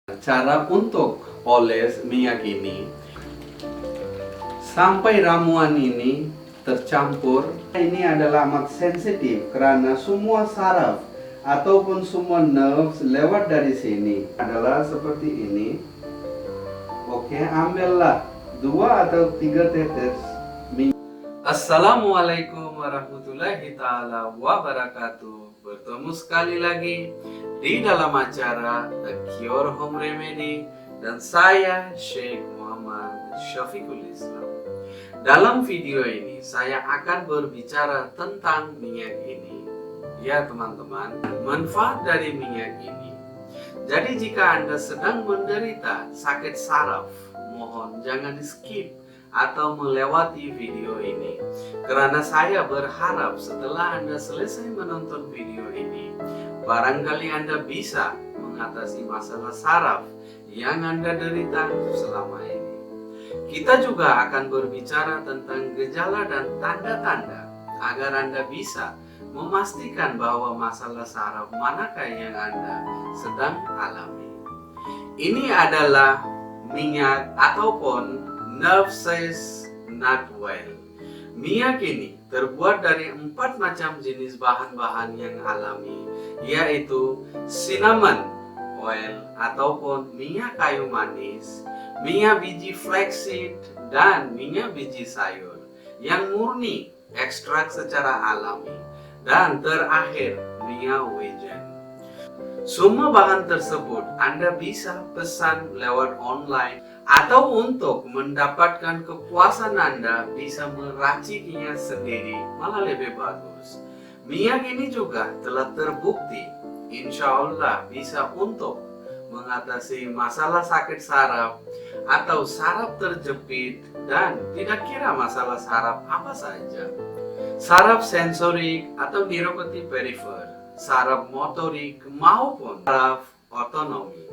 Cara untuk oles minyak ini sampai ramuan ini tercampur. Ini adalah amat sensitif karena semua saraf ataupun semua nerves lewat dari sini adalah seperti ini. Oke, ambillah 2 atau 3 tetes minyak. Assalamualaikum warahmatullahi ta'ala wabarakatuh. Bertemu sekali lagi di dalam acara The Cure Home Remedy dan saya Sheikh Muhammad Syafiqul Islam. Dalam video ini saya akan berbicara tentang minyak ini. Ya teman-teman, manfaat dari minyak ini. Jadi jika Anda sedang menderita sakit saraf, mohon jangan di skip atau melewati video ini, karena saya berharap setelah Anda selesai menonton video ini, barangkali Anda bisa mengatasi masalah saraf yang Anda derita selama ini. Kita juga akan berbicara tentang gejala dan tanda-tanda agar Anda bisa memastikan bahwa masalah saraf manakah yang Anda sedang alami. Ini adalah minyak ataupun nerve says not well. Minyak ini terbuat dari 4 macam jenis bahan-bahan yang alami, yaitu cinnamon oil ataupun minyak kayu manis, minyak biji flaxseed, dan minyak biji sayur yang murni ekstrak secara alami, dan terakhir minyak wijen. Semua bahan tersebut Anda bisa pesan lewat online, atau untuk mendapatkan kepuasan Anda bisa meracikinya sendiri, malah lebih bagus. Minyak ini juga telah terbukti insya Allah bisa untuk mengatasi masalah sakit saraf atau saraf terjepit, dan tidak kira masalah saraf apa saja. Saraf sensorik atau neuropati perifer, saraf motorik maupun saraf otonomi.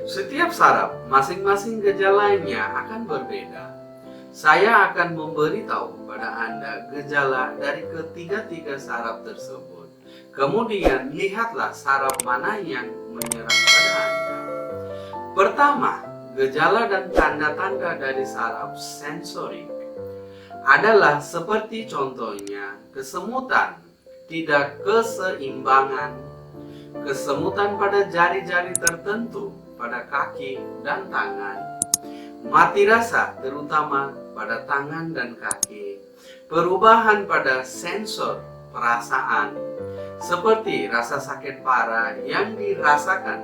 Setiap saraf masing-masing gejalanya akan berbeda. Saya akan memberitahu pada Anda gejala dari ketiga-tiga saraf tersebut. Kemudian lihatlah saraf mana yang menyerang pada Anda. Pertama, gejala dan tanda-tanda dari saraf sensorik adalah seperti contohnya kesemutan, tidak keseimbangan, kesemutan pada jari-jari tertentu, pada kaki dan tangan, mati rasa terutama pada tangan dan kaki, perubahan pada sensor perasaan seperti rasa sakit parah yang dirasakan,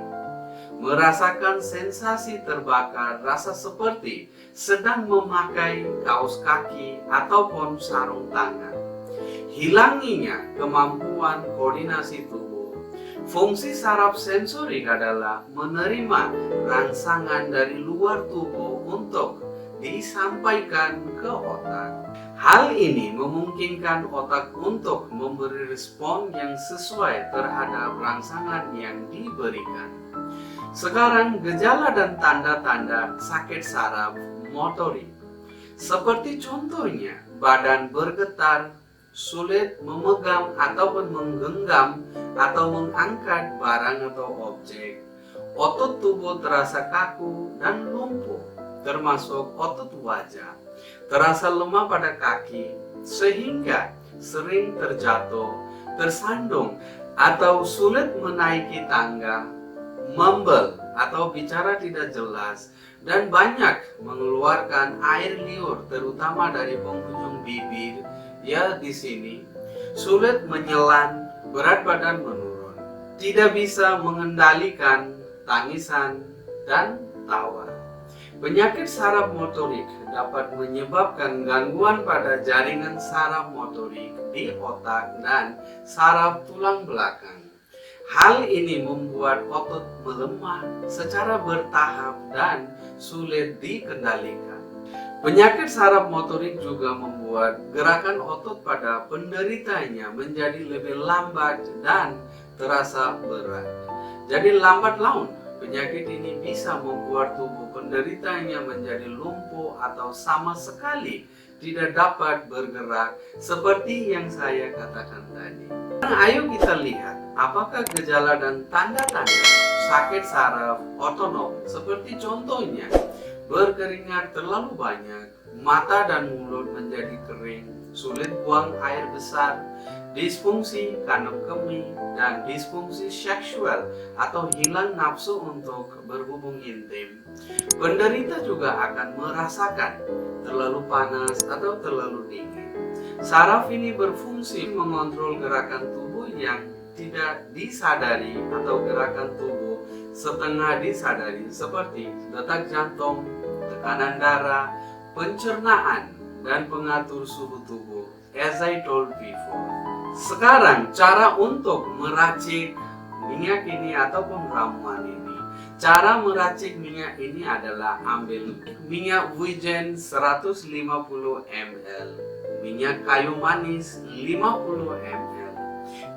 merasakan sensasi terbakar, rasa seperti sedang memakai kaos kaki ataupun sarung tangan, hilanginya kemampuan koordinasi tubuh. Fungsi saraf sensorik adalah menerima rangsangan dari luar tubuh untuk disampaikan ke otak. Hal ini memungkinkan otak untuk memberi respon yang sesuai terhadap rangsangan yang diberikan. Sekarang gejala dan tanda-tanda sakit saraf motorik. Seperti contohnya badan bergetar, sulit memegang ataupun menggenggam atau mengangkat barang atau objek, otot tubuh terasa kaku dan lumpuh, termasuk otot wajah, terasa lemah pada kaki, sehingga sering terjatuh, tersandung, atau sulit menaiki tangga, membel atau bicara tidak jelas, dan banyak mengeluarkan air liur terutama dari penghujung bibir. Ya, di sini sulit menyelan, berat badan menurun, tidak bisa mengendalikan tangisan dan tawa. Penyakit saraf motorik dapat menyebabkan gangguan pada jaringan saraf motorik di otak dan saraf tulang belakang. Hal ini membuat otot melemah secara bertahap dan sulit dikendalikan. Penyakit saraf motorik juga membuat gerakan otot pada penderitanya menjadi lebih lambat dan terasa berat. Jadi lambat laun, penyakit ini bisa membuat tubuh penderitanya menjadi lumpuh atau sama sekali tidak dapat bergerak seperti yang saya katakan tadi. Ayo kita lihat apakah gejala dan tanda-tanda sakit saraf otonom seperti contohnya berkeringat terlalu banyak, mata dan mulut menjadi kering, sulit buang air besar, disfungsi kandung kemih, dan disfungsi seksual atau hilang nafsu untuk berhubung intim. Penderita juga akan merasakan terlalu panas atau terlalu dingin. Saraf ini berfungsi mengontrol gerakan tubuh yang tidak disadari atau gerakan tubuh setengah disadari seperti detak jantung, tekanan darah, pencernaan, dan pengatur suhu tubuh, as I told before. Sekarang cara untuk meracik minyak ini ataupun ramuan ini. Cara meracik minyak ini adalah ambil minyak wijen 150 ml, minyak kayu manis 50 ml,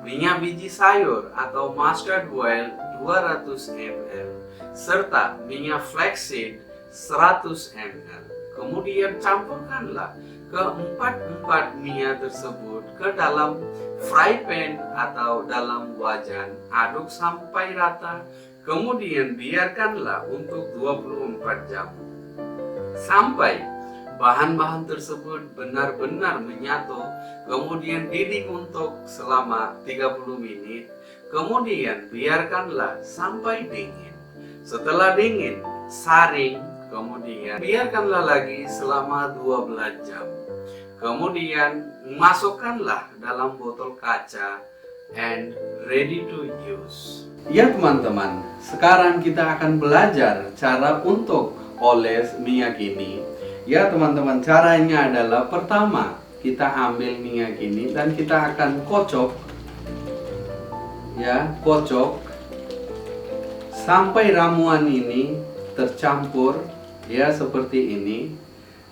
minyak biji sayur atau mustard oil 200 ml, serta minyak flaxseed 100 ml. Kemudian campurkanlah keempat minyak tersebut ke dalam fry pan atau dalam wajan. Aduk sampai rata, kemudian biarkanlah untuk 24 jam sampai bahan-bahan tersebut benar-benar menyatu. Kemudian didih untuk selama 30 menit. Kemudian biarkanlah sampai dingin. Setelah dingin, saring. Kemudian biarkanlah lagi selama 12 jam. Kemudian masukkanlah dalam botol kaca and ready to use. Ya teman-teman, sekarang kita akan belajar cara untuk oles minyak ini. Ya teman-teman, caranya adalah pertama kita ambil minyak ini dan kita akan kocok. Ya, kocok sampai ramuan ini tercampur, ya seperti ini.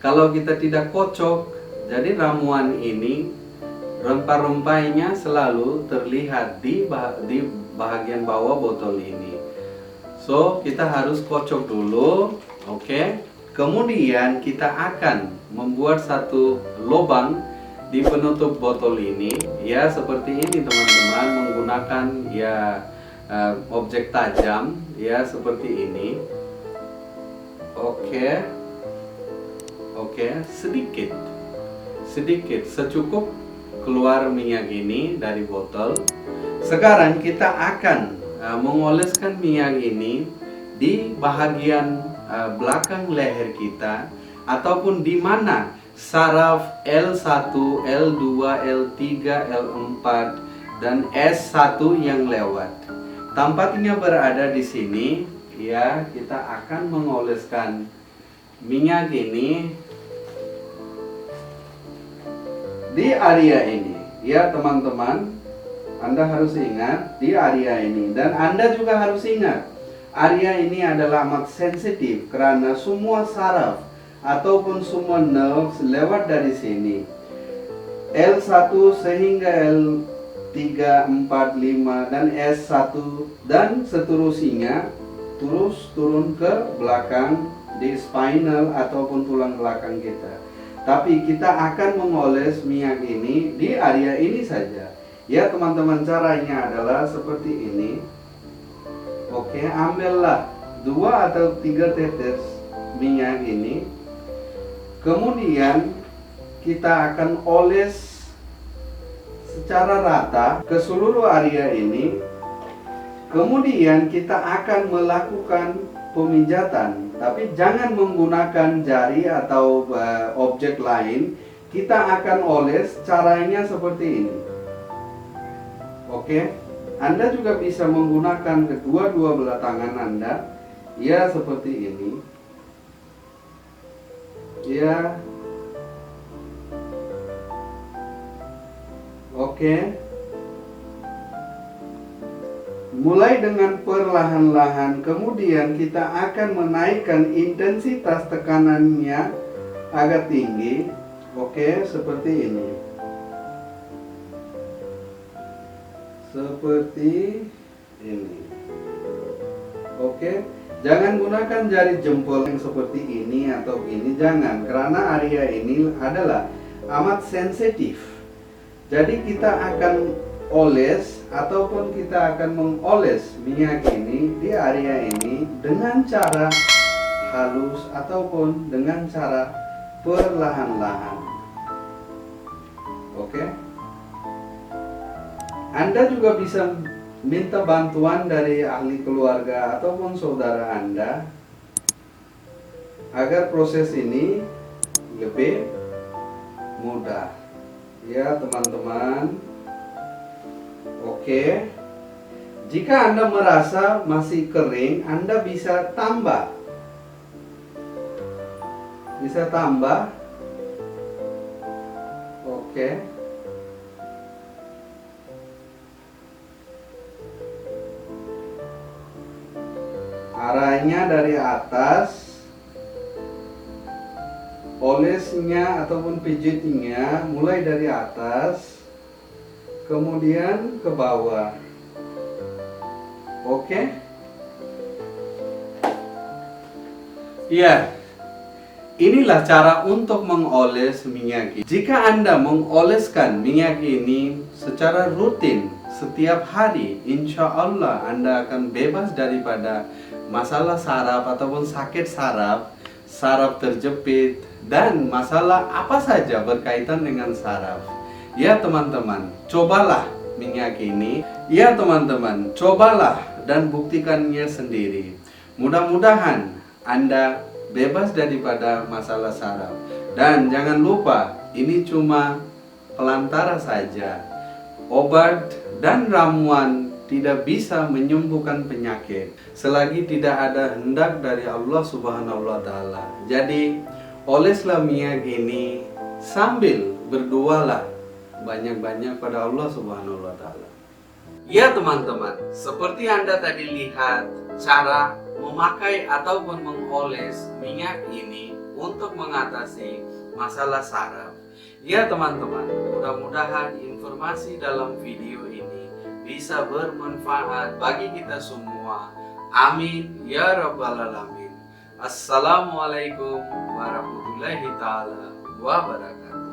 Kalau kita tidak kocok, jadi ramuan ini rempah-rempahnya selalu terlihat di bahagian bawah botol ini. So kita harus kocok dulu, oke? Kemudian kita akan membuat satu lubang di penutup botol ini, ya seperti ini teman-teman, menggunakan ya objek tajam, ya seperti ini. Oke, sedikit secukup keluar minyak ini dari botol. Sekarang kita akan mengoleskan minyak ini di bahagian belakang leher kita, ataupun di mana saraf L1, L2, L3, L4 dan S1 yang lewat. Tempatnya berada di sini, ya. Kita akan mengoleskan minyak ini di area ini, ya teman-teman. Anda harus ingat di area ini, dan Anda juga harus ingat area ini adalah amat sensitif karena semua saraf ataupun semua nerves lewat dari sini. L1 sehingga L3, 4, 5 dan S1 dan seterusnya terus turun ke belakang di spinal ataupun tulang belakang kita. Tapi kita akan mengoles minyak ini di area ini saja. Ya teman-teman, caranya adalah seperti ini. Oke, ambillah 2 atau 3 tetes minyak ini. Kemudian kita akan oles secara rata ke seluruh area ini. Kemudian kita akan melakukan pemijatan, tapi jangan menggunakan jari atau objek lain. Kita akan oles, caranya seperti ini. Oke, Anda juga bisa menggunakan kedua-dua belah tangan Anda, ya seperti ini. Ya, oke. Mulai dengan perlahan-lahan, kemudian kita akan menaikkan intensitas tekanannya agak tinggi. Oke, seperti ini. Seperti ini. Oke, jangan gunakan jari jempol yang seperti ini atau ini, jangan, karena area ini adalah amat sensitif. Jadi kita akan oles ataupun kita akan mengoles minyak ini di area ini dengan cara halus ataupun dengan cara perlahan-lahan. Oke? Anda juga bisa minta bantuan dari ahli keluarga ataupun saudara Anda agar proses ini lebih mudah. Ya, teman-teman. Oke. Jika Anda merasa masih kering, Anda bisa tambah. Oke. Arahnya dari atas, olesnya ataupun pijitnya mulai dari atas, kemudian ke bawah. Oke? Iya. Inilah cara untuk mengoles minyak ini. Jika Anda mengoleskan minyak ini secara rutin setiap hari, insya Allah Anda akan bebas daripada masalah saraf ataupun sakit saraf, saraf terjepit, dan masalah apa saja berkaitan dengan saraf. Ya teman-teman, cobalah minyak ini. Ya teman-teman, cobalah dan buktikannya sendiri. Mudah-mudahan Anda bebas daripada masalah saraf. Dan jangan lupa, ini cuma pelantara saja. Obat dan ramuan tidak bisa menyembuhkan penyakit selagi tidak ada hendak dari Allah Subhanahu wa taala. Jadi, oleslah minyak ini sambil berdoalah banyak-banyak pada Allah Subhanahu wa taala. Ya teman-teman, seperti Anda tadi lihat cara memakai ataupun mengoles minyak ini untuk mengatasi masalah saraf. Ya teman-teman, mudah-mudahan informasi dalam video ini bisa bermanfaat bagi kita semua. Amin ya rabbal alamin. Assalamualaikum warahmatullahi taala wabarakatuh.